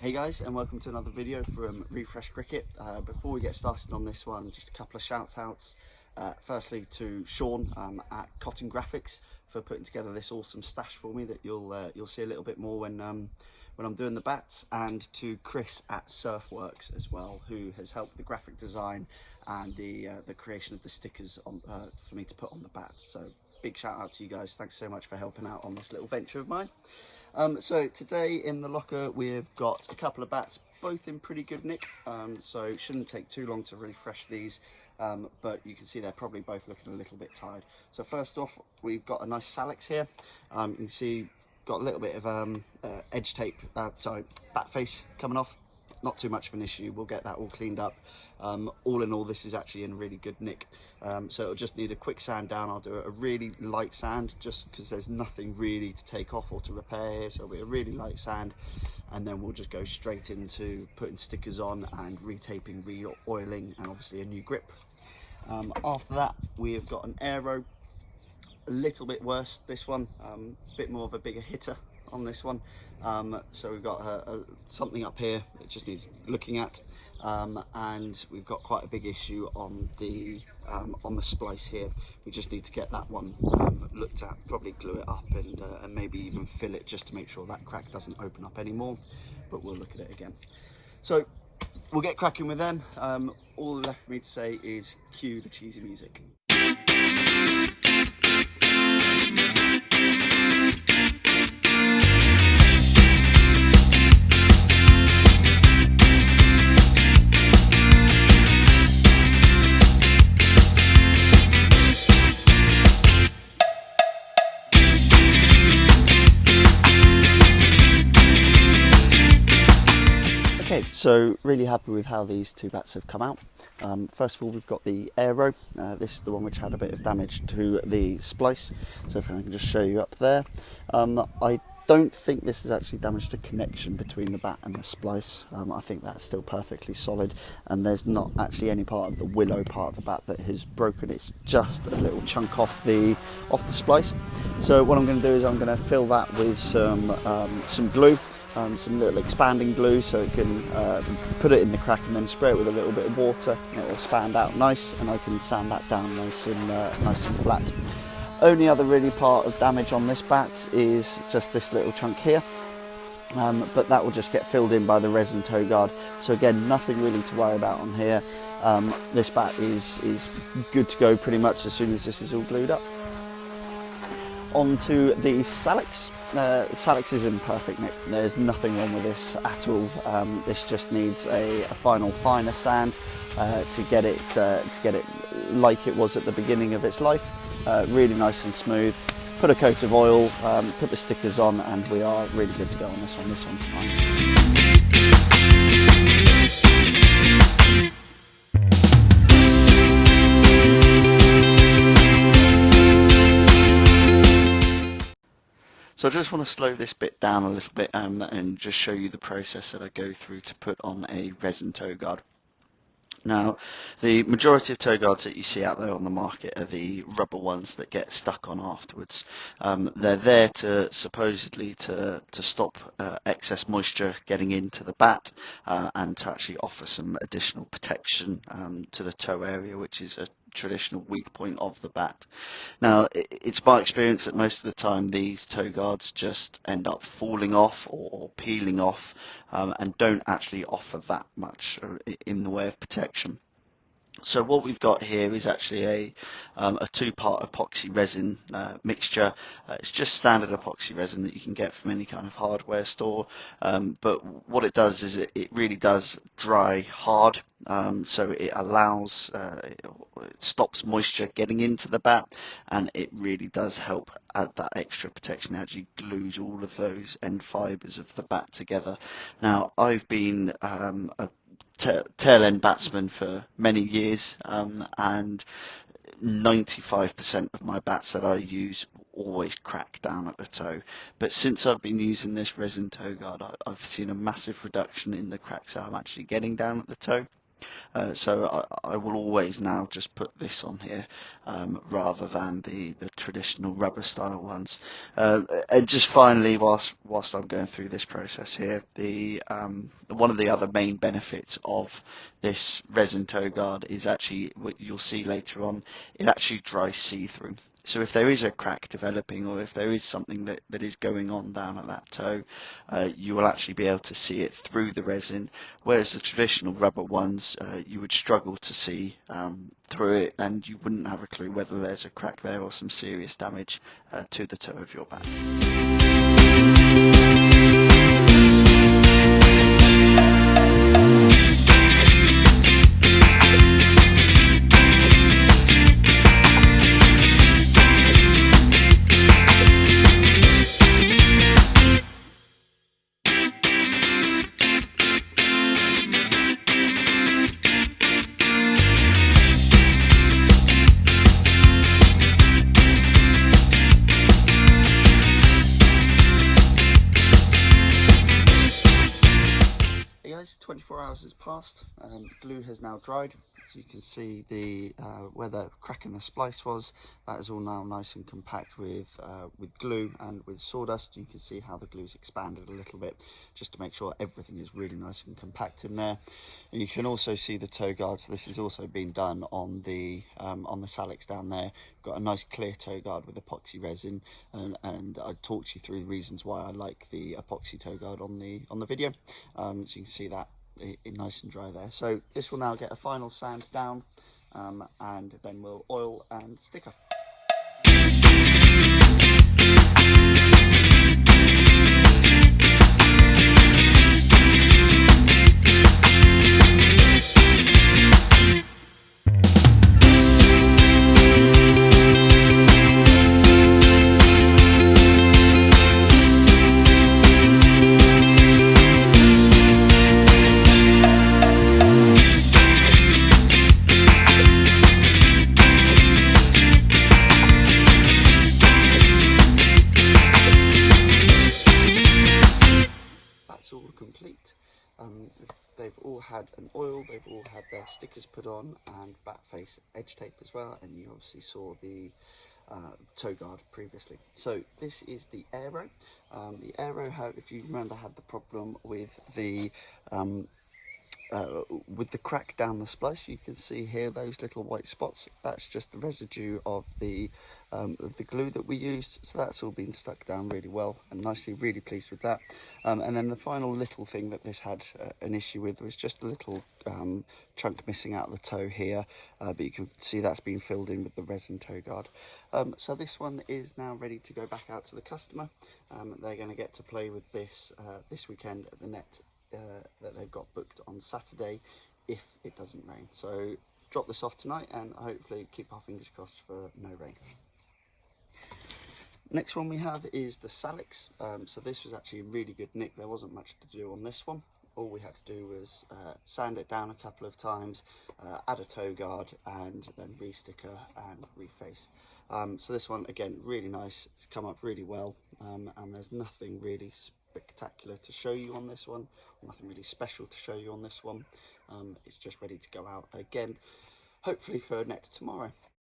Hey guys, and welcome to another video from Refresh Cricket. Before we get started on this one, just a couple of shout outs. Firstly to Sean at Cotton Graphics for putting together this awesome stash for me that you'll see a little bit more when I'm doing the bats, and to Chris at Surfworks as well, who has helped with the graphic design and the creation of the stickers on for me to put on the bats. So big shout out to you guys. Thanks so much for helping out on this little venture of mine. So today in the locker we've got a couple of bats, both in pretty good nick, so it shouldn't take too long to refresh these, but you can see they're probably both looking a little bit tired. So first off, we've got a nice Salix here. You can see got a little bit of edge tape, sorry, bat face coming off. Not too much of an issue, we'll get that all cleaned up. All in all, this is actually in really good nick, so it'll just need a quick sand down. I'll do a really light sand just because there's nothing really to take off or to repair here, so it'll be a really light sand, and then we'll just go straight into putting stickers on and retaping, re-oiling, and obviously a new grip. After that, we have got an Aero, a little bit worse this one, a bit more of a bigger hitter on this one. So we've got something up here that just needs looking at, and we've got quite a big issue on the splice here. We just need to get that one looked at, probably glue it up, and maybe even fill it just to make sure that crack doesn't open up anymore, but we'll look at it again. So we'll get cracking with them. All left for me to say is cue the cheesy music. Okay, so really happy with how these two bats have come out. First of all, we've got the Aero. This is the one which had a bit of damage to the splice, so if I can just show you up there. I don't think this is actually damaged to connection between the bat and the splice. I think that's still perfectly solid, and there's not actually any part of the willow part of the bat that has broken. It's just a little chunk off the splice. So what I'm going to do is I'm going to fill that with some glue. Some little expanding glue, so it can put it in the crack and then spray it with a little bit of water, and it will expand out nice, and I can sand that down nice and flat. Only other really part of damage on this bat is just this little chunk here, but that will just get filled in by the resin toe guard. So again, nothing really to worry about on here. This bat is good to go pretty much as soon as this is all glued up. Onto the Salix. Salix is in perfect nick. There's nothing wrong with this at all. This just needs a final finer sand to get it like it was at the beginning of its life. Really nice and smooth. Put a coat of oil, put the stickers on, and we are really good to go on this one. This one's fine. So I just want to slow this bit down a little bit and just show you the process that I go through to put on a resin toe guard. Now, the majority of toe guards that you see out there on the market are the rubber ones that get stuck on afterwards. They're there to supposedly to stop excess moisture getting into the bat and to actually offer some additional protection to the toe area, which is a traditional weak point of the bat. Now, it's my experience that most of the time these toe guards just end up falling off or peeling off and don't actually offer that much in the way of protection. So what we've got here is actually a two-part epoxy resin mixture. It's just standard epoxy resin that you can get from any kind of hardware store, but what it does is it really does dry hard, so it allows, it stops moisture getting into the bat, and it really does help add that extra protection. It actually glues all of those end fibres of the bat together. Now, I've been a tail end batsman for many years, and 95% of my bats that I use always crack down at the toe, but since I've been using this resin toe guard, I've seen a massive reduction in the cracks that I'm actually getting down at the toe. So I will always now just put this on here rather than the traditional rubber style ones. And just finally, whilst I'm going through this process here, the one of the other main benefits of this resin toe guard is actually what you'll see later on. It actually dries see-through. So if there is a crack developing, or if there is something that is going on down at that toe, you will actually be able to see it through the resin, whereas the traditional rubber ones, you would struggle to see through it, and you wouldn't have a clue whether there's a crack there or some serious damage to the toe of your bat. Hey guys, 24 hours has passed, glue has now dried, so you can see the where the crack in the splice was. That is all now nice and compact with glue and with sawdust. You can see how the glue's expanded a little bit, just to make sure everything is really nice and compact in there. And you can also see the toe guard, so this has also been done on the Salix down there. We've got a nice clear toe guard with epoxy resin, and I talked you through the reasons why I like the epoxy toe guard on the video. So you can see that nice and dry there. So this will now get a final sand down, and then we'll oil and sticker. All complete. They've all had an oil, they've all had their stickers put on, and bat face edge tape as well, and you obviously saw the toe guard previously. So this is the Aero. The Aero had, if you remember, had the problem with the crack down the splice. You can see here those little white spots. That's just the residue of the glue that we used. So that's all been stuck down really well and nicely. Really pleased with that. And then the final little thing that this had an issue with was just a little chunk missing out of the toe here, but you can see that's been filled in with the resin toe guard. So this one is now ready to go back out to the customer. They're going to get to play with this this weekend at the net that they've got booked on Saturday if it doesn't rain. So drop this off tonight and hopefully keep our fingers crossed for no rain. Next one we have is the Salix. So this was actually a really good nick. There wasn't much to do on this one. All we had to do was sand it down a couple of times, add a toe guard, and then re-sticker and reface. So this one, again, really nice. It's come up really well, and there's nothing really spectacular to show you on this one, nothing really special to show you on this one. It's just ready to go out again, hopefully for net tomorrow.